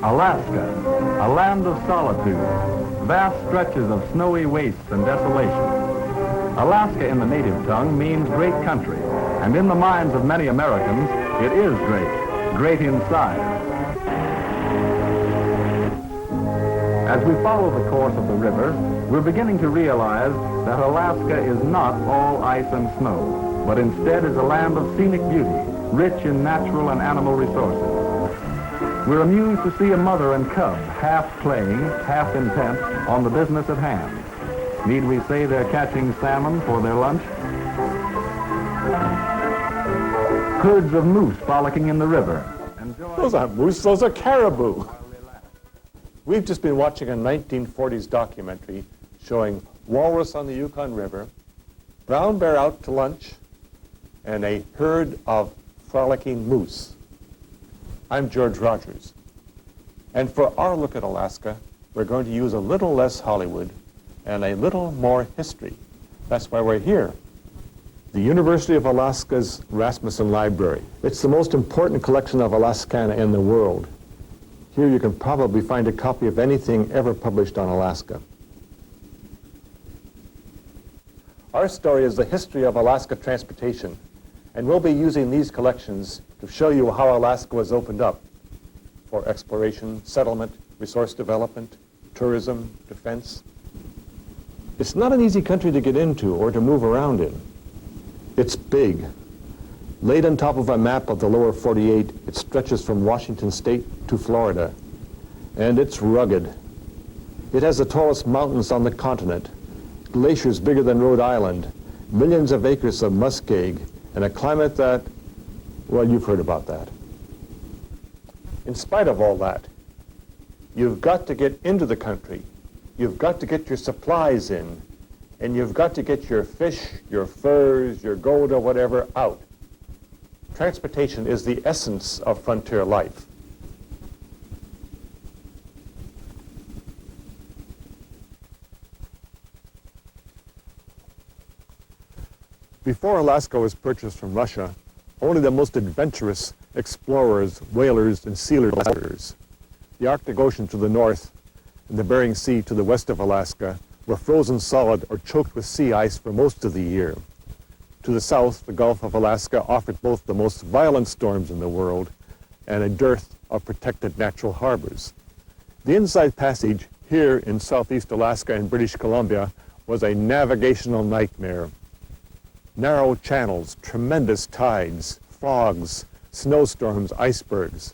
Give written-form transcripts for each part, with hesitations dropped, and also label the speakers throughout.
Speaker 1: Alaska, a land of solitude, vast stretches of snowy wastes and desolation. Alaska in the native tongue means great country, and in the minds of many Americans, it is great in size. As we follow the course of the river, we're beginning to realize that Alaska is not all ice and snow, but instead is a land of scenic beauty, rich in natural and animal resources. We're amused to see a mother and cub half playing, half intent on the business at hand. Need we say they're catching salmon for their lunch? Herds of moose frolicking in the river.
Speaker 2: Those aren't moose, those are caribou. We've just been watching a 1940s documentary showing walrus on the Yukon River, brown bear out to lunch, and a herd of frolicking moose. I'm George Rogers, and for our look at Alaska, we're going to use a little less Hollywood and a little more history. That's why we're here. The University of Alaska's Rasmussen Library. It's the most important collection of Alaskana in the world. Here you can probably find a copy of anything ever published on Alaska. Our story is the history of Alaska transportation, and we'll be using these collections to show you how Alaska was opened up for exploration, settlement, resource development, tourism, defense. It's not an easy country to get into or to move around in. It's big. Laid on top of a map of the lower 48, it stretches from Washington State to Florida. And it's rugged. It has the tallest mountains on the continent, glaciers bigger than Rhode Island, millions of acres of muskeg, and a climate that, well, you've heard about that. In spite of all that, you've got to get into the country. You've got to get your supplies in, and you've got to get your fish, your furs, your gold or whatever out. Transportation is the essence of frontier life. Before Alaska was purchased from Russia, only the most adventurous explorers, whalers, and sealers. The Arctic Ocean to the north and the Bering Sea to the west of Alaska were frozen solid or choked with sea ice for most of the year. To the south, the Gulf of Alaska offered both the most violent storms in the world and a dearth of protected natural harbors. The Inside Passage here in southeast Alaska and British Columbia was a navigational nightmare. Narrow channels, tremendous tides, fogs, snowstorms, icebergs.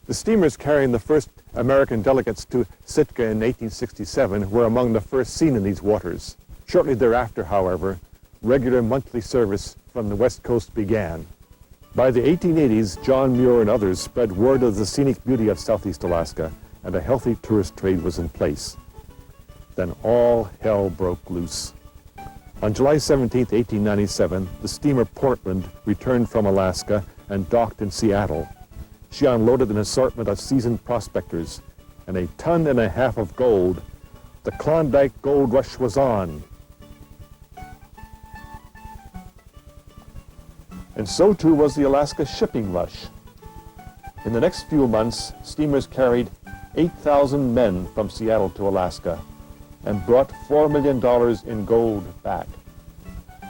Speaker 2: The steamers carrying the first American delegates to Sitka in 1867 were among the first seen in these waters. Shortly thereafter, however, regular monthly service from the West Coast began. By the 1880s, John Muir and others spread word of the scenic beauty of southeast Alaska, and a healthy tourist trade was in place. Then all hell broke loose. On July 17, 1897, the steamer Portland returned from Alaska and docked in Seattle. She unloaded an assortment of seasoned prospectors and 1.5 tons of gold. The Klondike gold rush was on. And so too was the Alaska shipping rush. In the next few months, steamers carried 8,000 men from Seattle to Alaska and brought $4 million in gold back.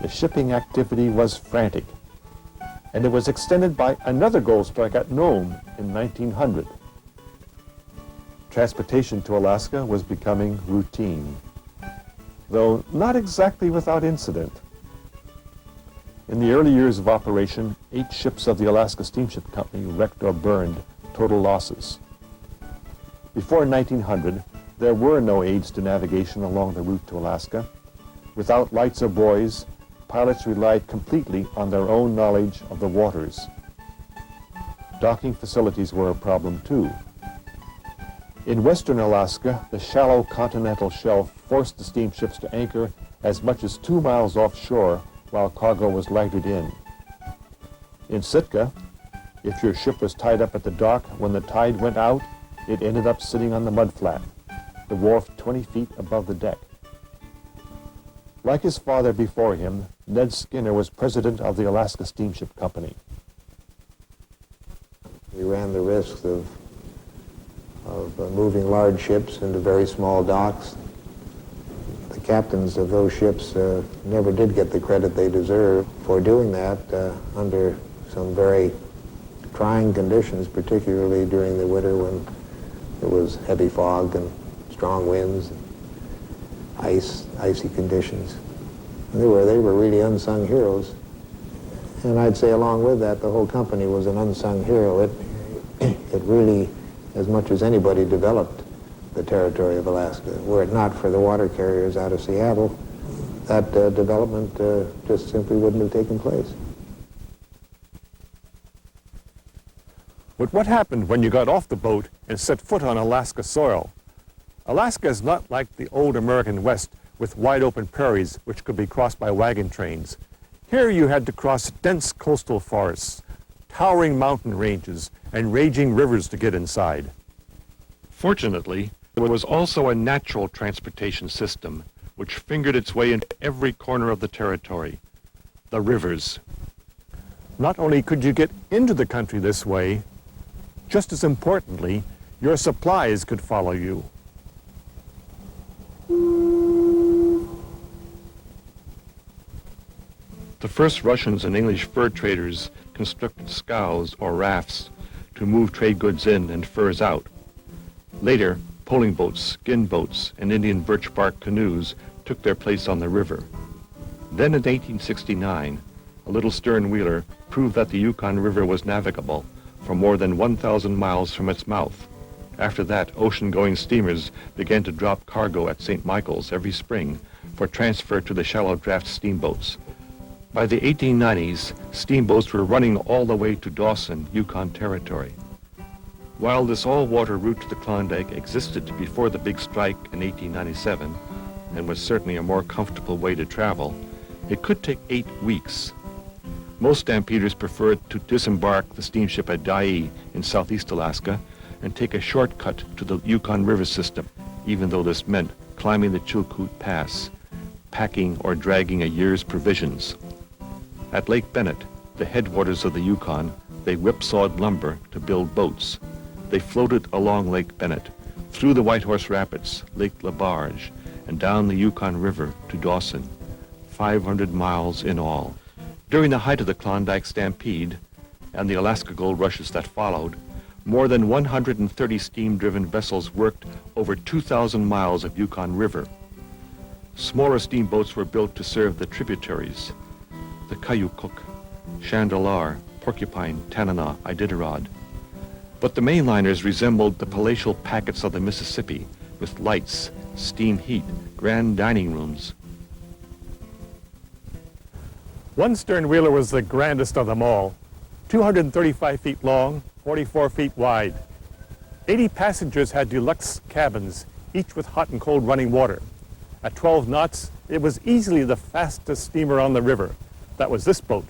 Speaker 2: The shipping activity was frantic, and it was extended by another gold strike at Nome in 1900. Transportation to Alaska was becoming routine, though not exactly without incident. In the early years of operation, 8 ships of the Alaska Steamship Company wrecked or burned, total losses. Before 1900, there were no aids to navigation along the route to Alaska. Without lights or buoys, pilots relied completely on their own knowledge of the waters. Docking facilities were a problem too. In western Alaska, the shallow continental shelf forced the steamships to anchor as much as 2 miles offshore while cargo was lighted in. In Sitka, if your ship was tied up at the dock when the tide went out, it ended up sitting on the mudflat, the wharf 20 feet above the deck. Like his father before him, Ned Skinner was president of the Alaska Steamship Company.
Speaker 3: We ran the risks of moving large ships into very small docks. The captains of those ships never did get the credit they deserved for doing that under some very trying conditions, particularly during the winter when there was heavy fog and strong winds, and icy conditions. And they were really unsung heroes. And I'd say along with that, the whole company was an unsung hero. It really, as much as anybody, developed the territory of Alaska. Were it not for the water carriers out of Seattle, that development just simply wouldn't have taken place.
Speaker 2: But what happened when you got off the boat and set foot on Alaska soil? Alaska is not like the old American West with wide open prairies which could be crossed by wagon trains. Here you had to cross dense coastal forests, towering mountain ranges, and raging rivers to get inside.
Speaker 4: Fortunately, there was also a natural transportation system which fingered its way into every corner of the territory, the rivers.
Speaker 2: Not only could you get into the country this way, just as importantly, your supplies could follow you.
Speaker 4: The first Russians and English fur traders constructed scows or rafts to move trade goods in and furs out. Later, poling boats, skin boats, and Indian birch bark canoes took their place on the river. Then in 1869, a little stern wheeler proved that the Yukon River was navigable for more than 1,000 miles from its mouth. After that, ocean-going steamers began to drop cargo at St. Michael's every spring for transfer to the shallow draft steamboats. By the 1890s, steamboats were running all the way to Dawson, Yukon Territory. While this all-water route to the Klondike existed before the big strike in 1897, and was certainly a more comfortable way to travel, it could take 8 weeks. Most stampeders preferred to disembark the steamship at Dyea in southeast Alaska and take a shortcut to the Yukon River system, even though this meant climbing the Chilkoot Pass, packing or dragging a year's provisions. At Lake Bennett, the headwaters of the Yukon, they whipsawed lumber to build boats. They floated along Lake Bennett, through the Whitehorse Rapids, Lake LaBarge, and down the Yukon River to Dawson, 500 miles in all. During the height of the Klondike Stampede and the Alaska gold rushes that followed, more than 130 steam-driven vessels worked over 2,000 miles of Yukon River. Smaller steamboats were built to serve the tributaries, the Kayukuk, Chandalar, Porcupine, Tanana, Iditarod. But the mainliners resembled the palatial packets of the Mississippi, with lights, steam heat, grand dining rooms.
Speaker 2: One stern wheeler was the grandest of them all, 235 feet long, 44 feet wide. 80 passengers had deluxe cabins, each with hot and cold running water. At 12 knots, it was easily the fastest steamer on the river. That was this boat,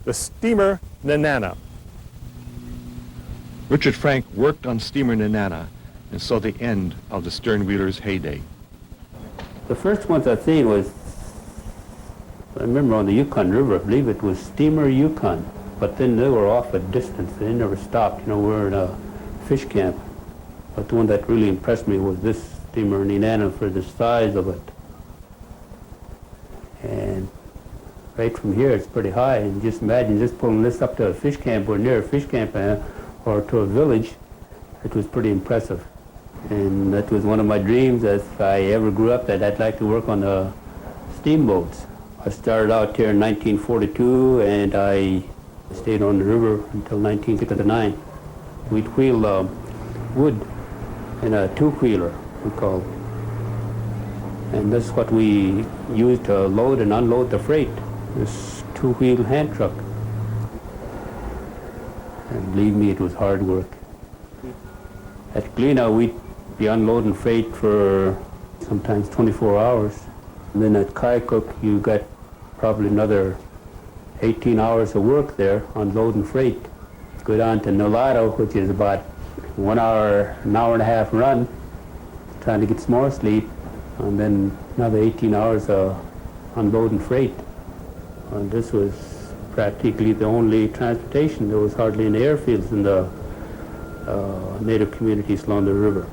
Speaker 2: the steamer Nenana.
Speaker 4: Richard Frank worked on steamer Nenana and saw the end of the stern wheeler's heyday.
Speaker 5: The first ones I seen was, I remember on the Yukon River, I believe it was steamer Yukon, but then they were off a distance. They never stopped. You know, we're in a fish camp. But the one that really impressed me was this steamer Nenana for the size of it. And right from here, it's pretty high. And just imagine just pulling this up to a fish camp or near a fish camp or to a village. It was pretty impressive. And that was one of my dreams, if I ever grew up, that I'd like to work on the steamboats. I started out here in 1942, and I stayed on the river until 1969. We'd wheel wood in a two-wheeler, we called. And that's what we used to load and unload the freight, this two-wheel hand truck. And believe me, it was hard work. At Galena, we'd be unloading freight for sometimes 24 hours. And then at KUAC, you got probably another 18 hours of work there unloading freight. Go down to Nolado, which is about an hour and a half run, trying to get some more sleep, and then another 18 hours unloading freight. And this was practically the only transportation. There was hardly any airfields in the native communities along the river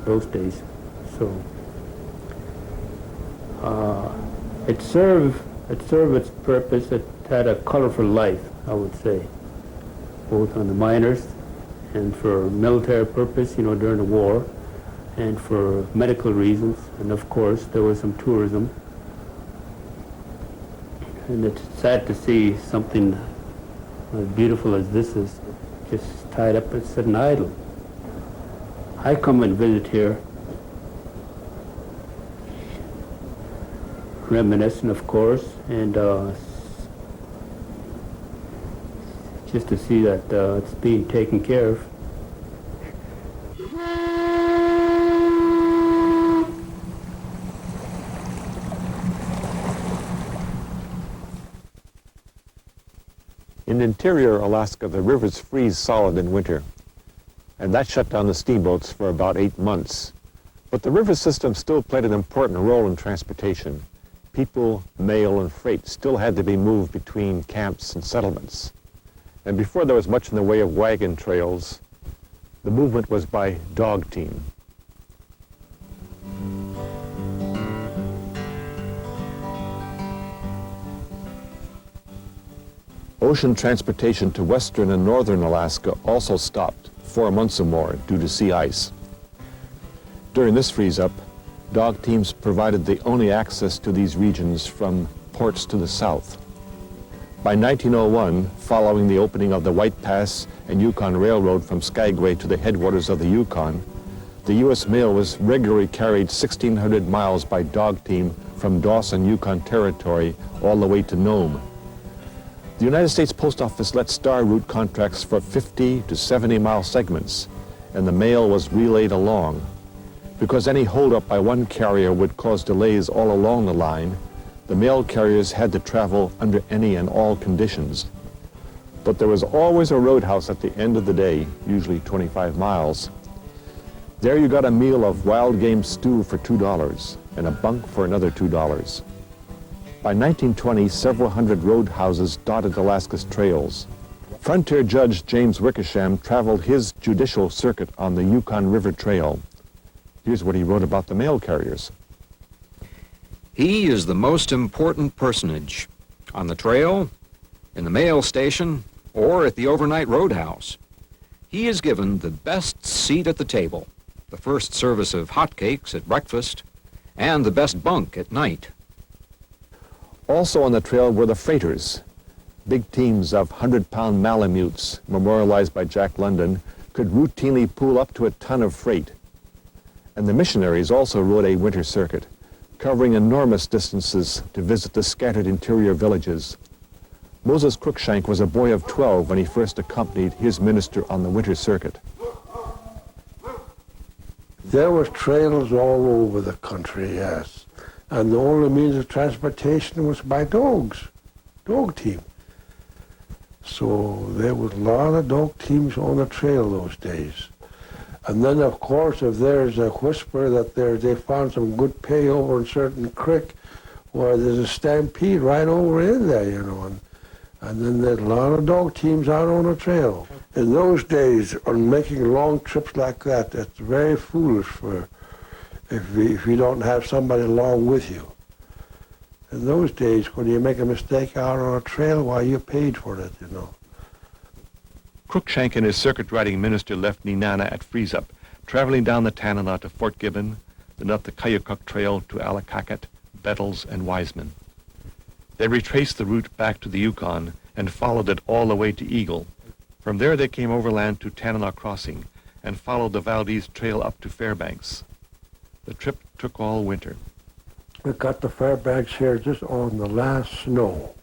Speaker 5: those days. So it served its purpose. It had a colorful life, I would say, both on the miners and for military purpose, you know, during the war, and for medical reasons. And of course, there was some tourism. And it's sad to see something as beautiful as this is just tied up and sitting idle. I come and visit here, reminiscing, of course, and just to see that it's being taken care of.
Speaker 2: In interior Alaska, the rivers freeze solid in winter, and that shut down the steamboats for about 8 months. But the river system still played an important role in transportation. People, mail, and freight still had to be moved between camps and settlements. And before there was much in the way of wagon trails, the movement was by dog team. Ocean transportation to western and northern Alaska also stopped 4 months or more due to sea ice. During this freeze-up, dog teams provided the only access to these regions from ports to the south. By 1901, following the opening of the White Pass and Yukon Railroad from Skagway to the headwaters of the Yukon, the U.S. mail was regularly carried 1,600 miles by dog team from Dawson, Yukon Territory, all the way to Nome. The United States Post Office let Star route contracts for 50 to 70-mile segments, and the mail was relayed along. Because any holdup by one carrier would cause delays all along the line, the mail carriers had to travel under any and all conditions. But there was always a roadhouse at the end of the day, usually 25 miles. There you got a meal of wild game stew for $2 and a bunk for another $2. By 1920, several hundred roadhouses dotted Alaska's trails. Frontier Judge James Wickersham traveled his judicial circuit on the Yukon River Trail. Here's what he wrote about the mail carriers.
Speaker 6: He is the most important personage on the trail, in the mail station, or at the overnight roadhouse. He is given the best seat at the table, the first service of hotcakes at breakfast, and the best bunk at night.
Speaker 2: Also on the trail were the freighters. Big teams of 100-pound Malamutes, memorialized by Jack London, could routinely pull up to a ton of freight. And the missionaries also rode a winter circuit, covering enormous distances to visit the scattered interior villages. Moses Cruikshank was a boy of 12 when he first accompanied his minister on the winter circuit.
Speaker 7: There was trails all over the country, yes. And the only means of transportation was by dogs, dog team. So there was a lot of dog teams on the trail those days. And then, of course, if there's a whisper that they found some good pay over in certain creek, where there's a stampede right over in there, you know. And then there's a lot of dog teams out on the trail. In those days, on making long trips like that, it's very foolish for if you don't have somebody along with you. In those days, when you make a mistake out on a trail, why, you paid for it, you know.
Speaker 4: Cruikshank and his circuit-riding minister left Nenana at freeze-up, traveling down the Tanana to Fort Gibbon, then up the Kayukuk Trail to Allakaket, Bettles, and Wiseman. They retraced the route back to the Yukon and followed it all the way to Eagle. From there they came overland to Tanana Crossing and followed the Valdez Trail up to Fairbanks. The trip took all winter.
Speaker 7: We got to Fairbanks here just on the last snow.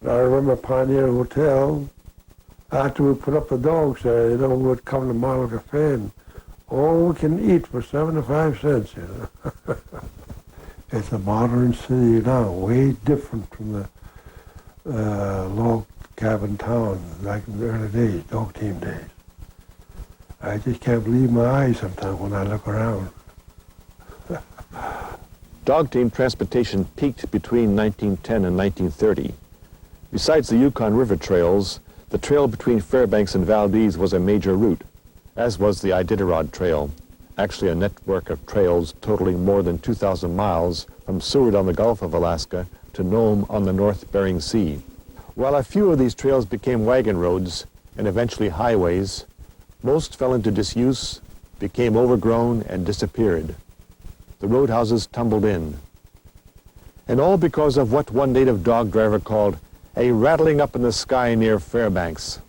Speaker 7: I remember Pioneer Hotel, after we put up the dogs there, you know, we would come to Model Cafe and all we can eat for 75 cents, you know. It's a modern city now, way different from the log cabin town like in the early days, dog team days. I just can't believe my eyes sometimes when I look around.
Speaker 2: Dog team transportation peaked between 1910 and 1930. Besides the Yukon River trails, the trail between Fairbanks and Valdez was a major route, as was the Iditarod Trail, actually a network of trails totaling more than 2,000 miles from Seward on the Gulf of Alaska to Nome on the North Bering Sea. While a few of these trails became wagon roads and eventually highways, most fell into disuse, became overgrown, and disappeared. The roadhouses tumbled in. And all because of what one native dog driver called a rattling up in the sky near Fairbanks.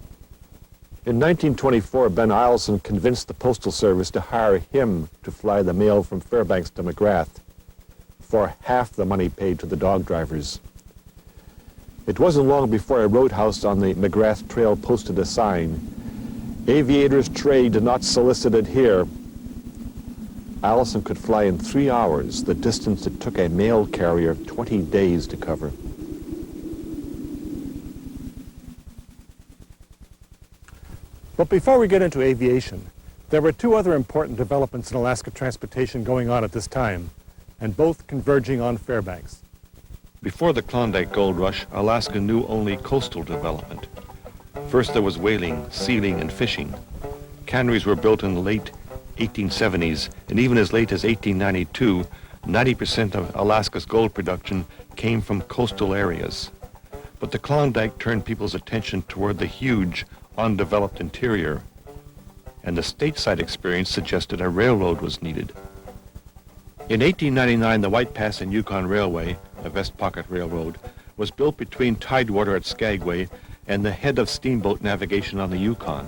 Speaker 2: In 1924, Ben Eielson convinced the Postal Service to hire him to fly the mail from Fairbanks to McGrath for half the money paid to the dog drivers. It wasn't long before a roadhouse on the McGrath Trail posted a sign, "Aviators trade do not solicited here." Eielson could fly in 3 hours the distance it took a mail carrier 20 days to cover. But before we get into aviation, there were two other important developments in Alaska transportation going on at this time, and both converging on Fairbanks.
Speaker 4: Before the Klondike Gold Rush, Alaska knew only coastal development. First there was whaling, sealing, and fishing. Canneries were built in the late 1870s, and even as late as 1892, 90% of Alaska's gold production came from coastal areas. But the Klondike turned people's attention toward the huge, undeveloped interior, and the stateside experience suggested a railroad was needed. In 1899, the White Pass and Yukon Railway, a West Pocket Railroad, was built between Tidewater at Skagway and the head of steamboat navigation on the Yukon.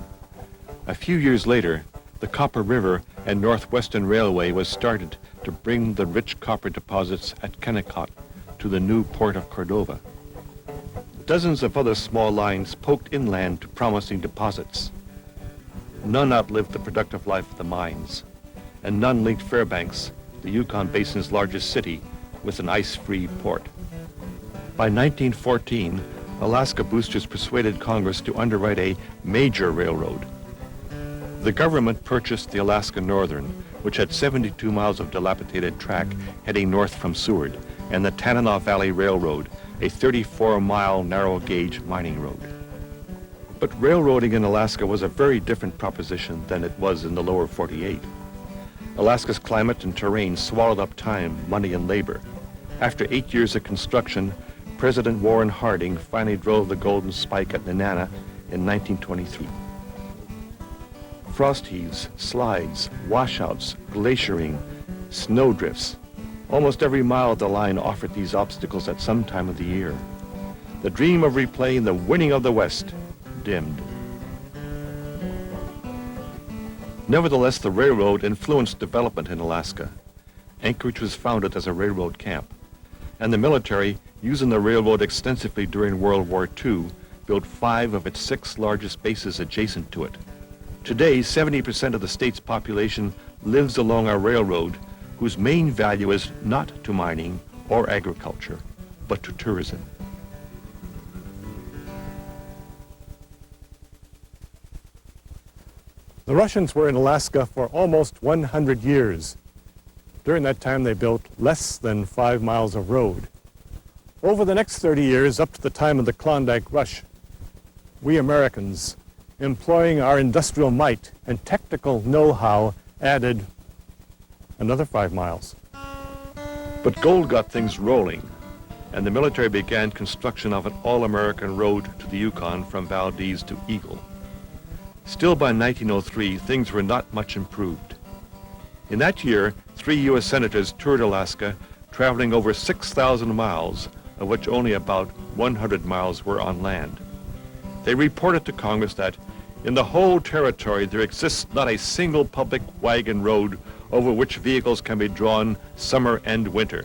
Speaker 4: A few years later, the Copper River and Northwestern Railway was started to bring the rich copper deposits at Kennecott to the new port of Cordova. Dozens of other small lines poked inland to promising deposits. None outlived the productive life of the mines, and none linked Fairbanks, the Yukon Basin's largest city, with an ice-free port. By 1914, Alaska boosters persuaded Congress to underwrite a major railroad. The government purchased the Alaska Northern, which had 72 miles of dilapidated track heading north from Seward, and the Tanana Valley Railroad, a 34-mile narrow-gauge mining road. But railroading in Alaska was a very different proposition than it was in the lower 48. Alaska's climate and terrain swallowed up time, money, and labor. After 8 years of construction, President Warren Harding finally drove the Golden Spike at Nenana in 1923. Frost heaves, slides, washouts, glaciering, snowdrifts. Almost every mile of the line offered these obstacles at some time of the year. The dream of replaying the winning of the West dimmed. Nevertheless, the railroad influenced development in Alaska. Anchorage was founded as a railroad camp, and the military, using the railroad extensively during World War II, built 5 of its 6 largest bases adjacent to it. Today, 70% of the state's population lives along a railroad whose main value is not to mining or agriculture, but to tourism.
Speaker 2: The Russians were in Alaska for almost 100 years. During that time, they built less than 5 miles of road. Over the next 30 years, up to the time of the Klondike Rush, we Americans, employing our industrial might and technical know-how, added another 5 miles.
Speaker 4: But gold got things rolling, and the military began construction of an all-American road to the Yukon from Valdez to Eagle. Still by 1903, things were not much improved. In that year, 3 U.S. senators toured Alaska, traveling over 6,000 miles, of which only about 100 miles were on land. They reported to Congress that in the whole territory there exists not a single public wagon road over which vehicles can be drawn summer and winter.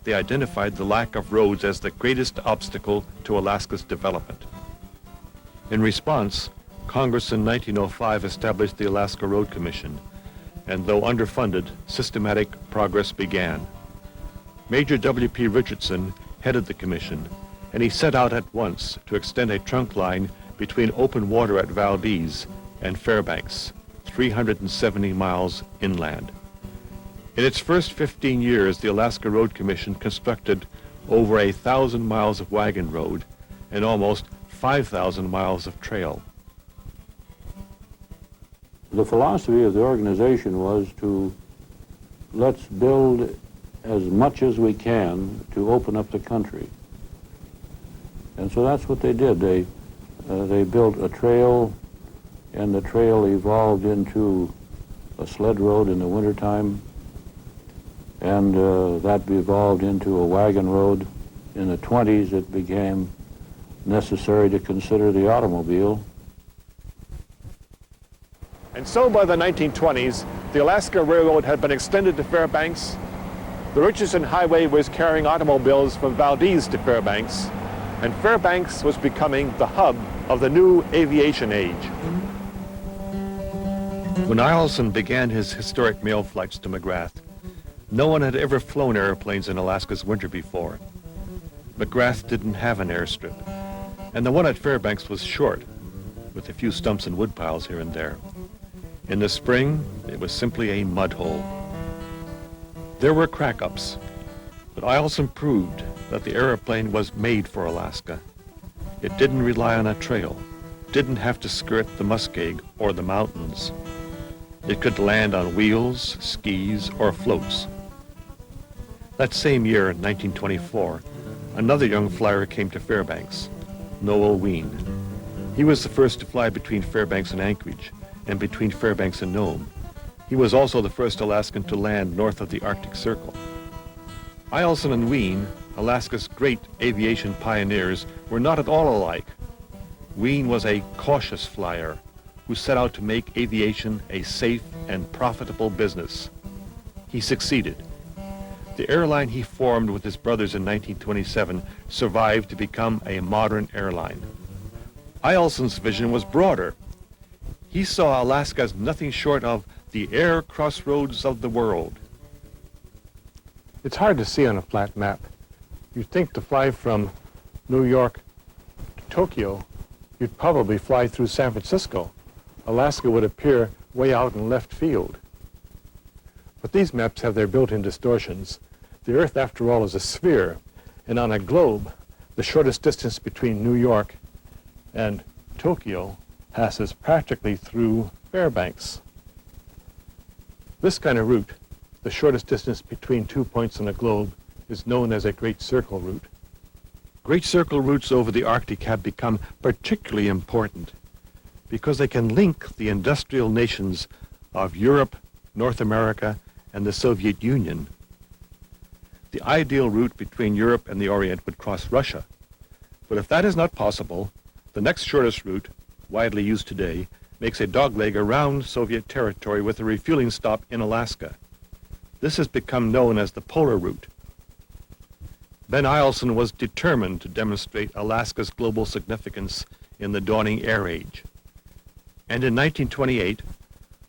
Speaker 4: They identified the lack of roads as the greatest obstacle to Alaska's development. In response, Congress in 1905 established the Alaska Road Commission, and though underfunded, systematic progress began. Major W.P. Richardson headed the commission, and he set out at once to extend a trunk line between open water at Valdez and Fairbanks, 370 miles inland. In its first 15 years, the Alaska Road Commission constructed over 1,000 miles of wagon road and almost 5,000 miles of trail.
Speaker 8: The philosophy of the organization was to let's build as much as we can to open up the country. And so that's what they did. They built a trail, and the trail evolved into a sled road in the wintertime, and that evolved into a wagon road. In the 20s, it became necessary to consider the automobile.
Speaker 2: And so by the 1920s, the Alaska Railroad had been extended to Fairbanks. The Richardson Highway was carrying automobiles from Valdez to Fairbanks, and Fairbanks was becoming the hub of the new aviation age.
Speaker 4: When Eielson began his historic mail flights to McGrath, no one had ever flown airplanes in Alaska's winter before. McGrath didn't have an airstrip, and the one at Fairbanks was short, with a few stumps and woodpiles here and there. In the spring, it was simply a mud hole. There were crack-ups, but Eielson proved that the airplane was made for Alaska. It didn't rely on a trail, didn't have to skirt the muskeg or the mountains. It could land on wheels, skis, or floats. That same year, in 1924, another young flyer came to Fairbanks, Noel Ween. He was the first to fly between Fairbanks and Anchorage, and between Fairbanks and Nome. He was also the first Alaskan to land north of the Arctic Circle. Eielson and Ween, Alaska's great aviation pioneers, were not at all alike. Ween was a cautious flyer who set out to make aviation a safe and profitable business. He succeeded. The airline he formed with his brothers in 1927 survived to become a modern airline. Eielson's vision was broader. He saw Alaska as nothing short of the air crossroads of the world.
Speaker 2: It's hard to see on a flat map. You'd think to fly from New York to Tokyo, you'd probably fly through San Francisco. Alaska would appear way out in left field. But these maps have their built-in distortions. The Earth, after all, is a sphere, and on a globe, the shortest distance between New York and Tokyo passes practically through Fairbanks. This kind of route, the shortest distance between 2 points on a globe, is known as a Great Circle route.
Speaker 4: Great Circle routes over the Arctic have become particularly important because they can link the industrial nations of Europe, North America, and the Soviet Union. The ideal route between Europe and the Orient would cross Russia. But if that is not possible, the next shortest route, widely used today, makes a dogleg around Soviet territory with a refueling stop in Alaska. This has become known as the polar route. Ben Eielson was determined to demonstrate Alaska's global significance in the dawning air age. And in 1928,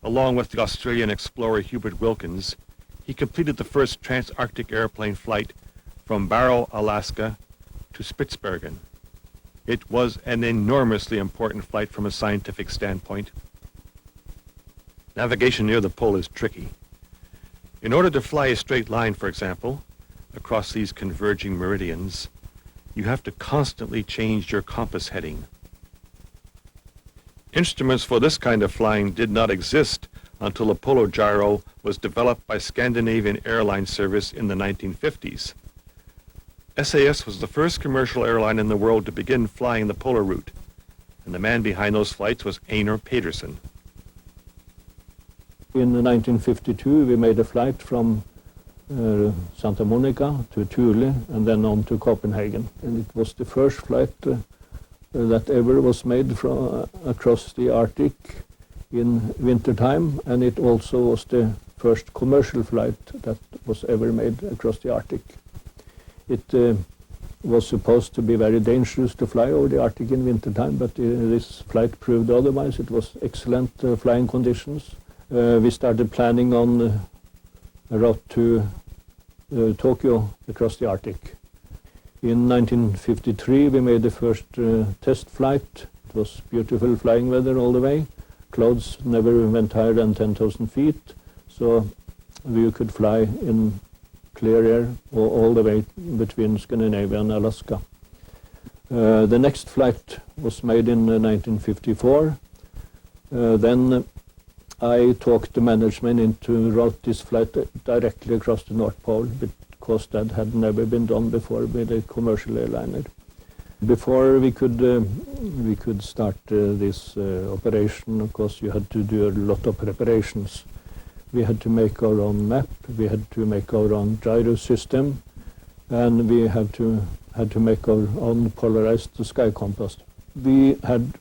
Speaker 4: along with the Australian explorer Hubert Wilkins, he completed the first trans-Arctic airplane flight from Barrow, Alaska to Spitsbergen. It was an enormously important flight from a scientific standpoint. Navigation near the pole is tricky. In order to fly a straight line, for example, across these converging meridians, you have to constantly change your compass heading. Instruments for this kind of flying did not exist until the Polar Gyro was developed by Scandinavian Airline Service in the 1950s. SAS was the first commercial airline in the world to begin flying the polar route, and the man behind those flights was Einar Pedersen.
Speaker 9: In 1952, we made a flight from Santa Monica to Thule and then on to Copenhagen. And it was the first flight that ever was made from across the Arctic in wintertime, and it also was the first commercial flight that was ever made across the Arctic. It was supposed to be very dangerous to fly over the Arctic in wintertime, but this flight proved otherwise. It was excellent flying conditions. We started planning on a route to Tokyo across the Arctic. In 1953 we made the first test flight. It was beautiful flying weather all the way. Clouds never went higher than 10,000 feet. So we could fly in clear air all the way between Scandinavia and Alaska. The next flight was made in 1954. Then I talked the management into route this flight directly across the North Pole because that had never been done before with a commercial airliner. Before we could start this operation, of course, you had to do a lot of preparations. We had to make our own map, we had to make our own gyro system, and we had to make our own polarized sky compass. We had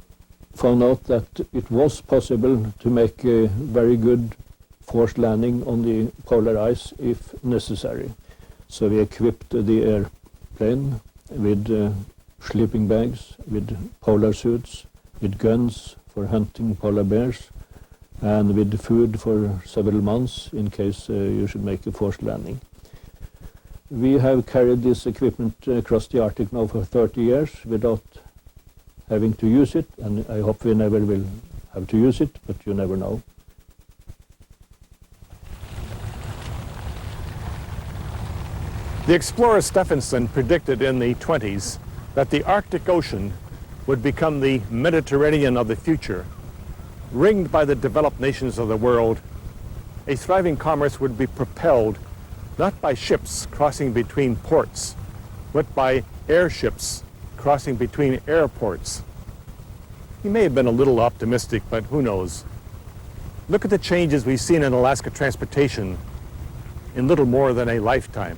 Speaker 9: found out that it was possible to make a very good forced landing on the polar ice if necessary. So we equipped the airplane with sleeping bags, with polar suits, with guns for hunting polar bears, and with food for several months in case you should make a forced landing. We have carried this equipment across the Arctic now for 30 years without having to use it, and I hope we never will have to use it, but you never know.
Speaker 2: The explorer Stephenson predicted in the 20s that the Arctic Ocean would become the Mediterranean of the future. Ringed by the developed nations of the world, a thriving commerce would be propelled not by ships crossing between ports, but by airships crossing between airports. He may have been a little optimistic, but who knows? Look at the changes we've seen in Alaska transportation in little more than a lifetime.